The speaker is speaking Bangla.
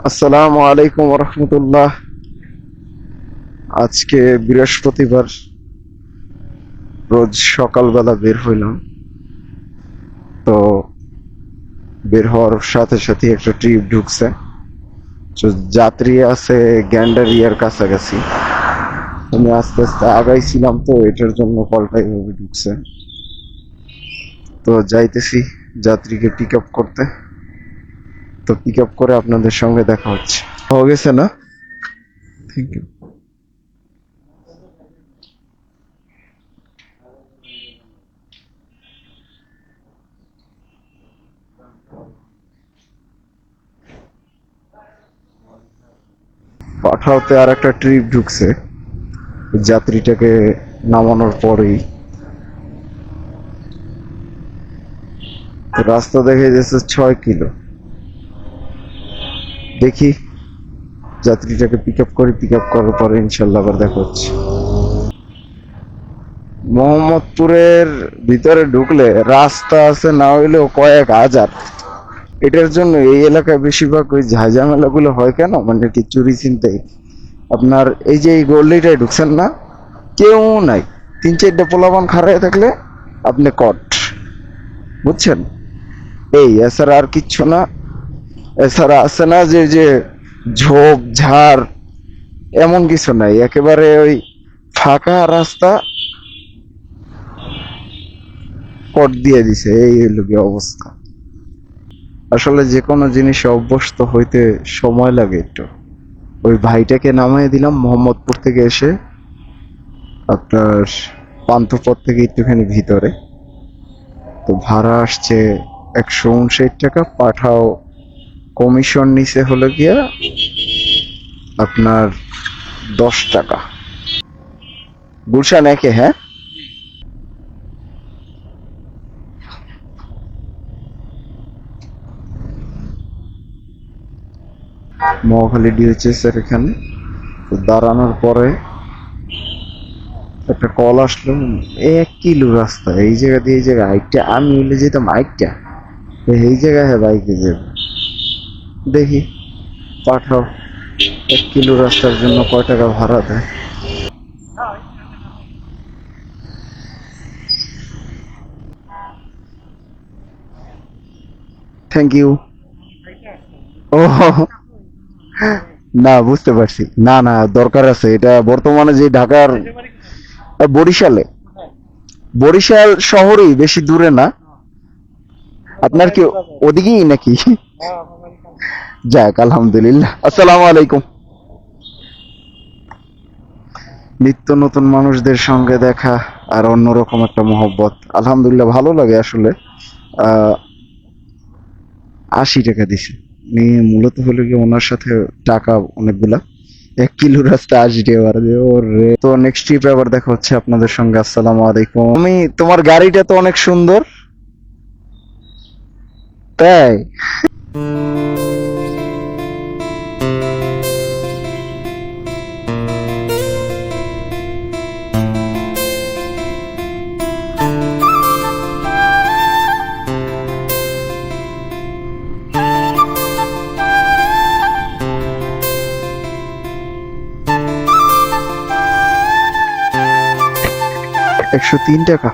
আসসালামু আলাইকুম রহমতুল্লাহ। আজকে বৃহস্পতিবার, রোজ সকালবেলা বের হইলাম। তো বের হওয়ার সাথে সাথে একটা ট্রিপ ঢুকছে। তো যাত্রী আছে গ্যান্ডারিয়ার কাছাকাছি। আমি আস্তে আস্তে আগাইছিলাম, তো এটার জন্য কলটা এইভাবে ঢুকছে। তো যাইতেছি যাত্রীকে পিক আপ করতে। তো পিক আপ করে আপনাদের সঙ্গে দেখা হচ্ছে। হয়ে গেছে না? Thank you. পাঠাওতে আর একটা ট্রিপ ঢুকছে যাত্রীটাকে নামানোর পরেই। তো রাস্তা দেখে যাচ্ছে 6 কিলো। দেখি যাত্রীটাকে পিক আপ করি, পিক আপ করার পরে ইনশাল্লাহ আবার দেখা হচ্ছে। মোহাম্মদপুরের ভিতরে ঢুকলে রাস্তা আছে না হইলেও কয়েক হাজার। এটার জন্য এই এলাকায় বেশিরভাগ ওই ঝামেলা গুলো হয় কেন, মানে কি চুরি ছিনতাই। আপনার এই যে এই গল্লিটায় ঢুকছেন না, কেউ নাই। 3-4টা পোলাপান খাড়ায় থাকলে আপনি কট, বুঝছেন? এই এছাড়া আর কিচ্ছু না। এছাড়া আছে না যে যে ঝোপ ঝাড়, এমন কিছু নাই। একেবারে ওই ফাঁকা রাস্তা, কট দিয়ে দিছে। এই হলো কি অবস্থা। আসলে যে কোনো জিনিসে অভ্যস্ত হইতে সময় লাগে একটু। ওই ভাইটাকে নামিয়ে দিলাম মোহাম্মদপুর থেকে এসে, আপনার পান্থপথ থেকে একটুখানি ভিতরে। তো ভাড়া আসছে 159 টাকা। পাঠাও কমিশন নিচে হলো গিয়া আপনার 10 টাকা। গুলশান একে, হ্যাঁ। মহাখালী ডিএইচএস এর এখানে। তো দাঁড়ানোর পরে একটা কল আসলো। 1 কিলো রাস্তা, এই জায়গা দিয়ে এই জায়গা আইটা আমি উঠলে যেতাম আইটা, এই জায়গায় হ্যাঁ বাইকে যাবে। দেখি পাঠাও 1 কিলো রাস্তার জন্য কয় টাকা ভাড়া দেয়। Thank you. ও না, বুঝতে পারছি। না না, দরকার আছে। এটা বর্তমানে যে ঢাকার বরিশালে, বরিশাল শহরই, বেশি দূরে না। আপনার কি ওদিকেই নাকি? যাক, আলহামদুলিল্লাহ। আসসালামু আলাইকুম। নিত্য নতুন মানুষদের সঙ্গে দেখা আর অন্যরকম একটা মহব্বত, আলহামদুলিল্লাহ ভালো লাগে আসলে। আহ 80 টাকা দিছে। নিয়ে মূলত হলো কি ওনার সাথে টাকা অনেকগুলা, 1 কিলো রাস্তা 80 টাকা ভাড়া দিয়ে। ওরে, তো নেক্সট ট্রিপে আবার দেখা হচ্ছে আপনাদের সঙ্গে। আসসালামু আলাইকুম। আমি, তোমার গাড়িটা তো অনেক সুন্দর, তাই। 103 টাকা।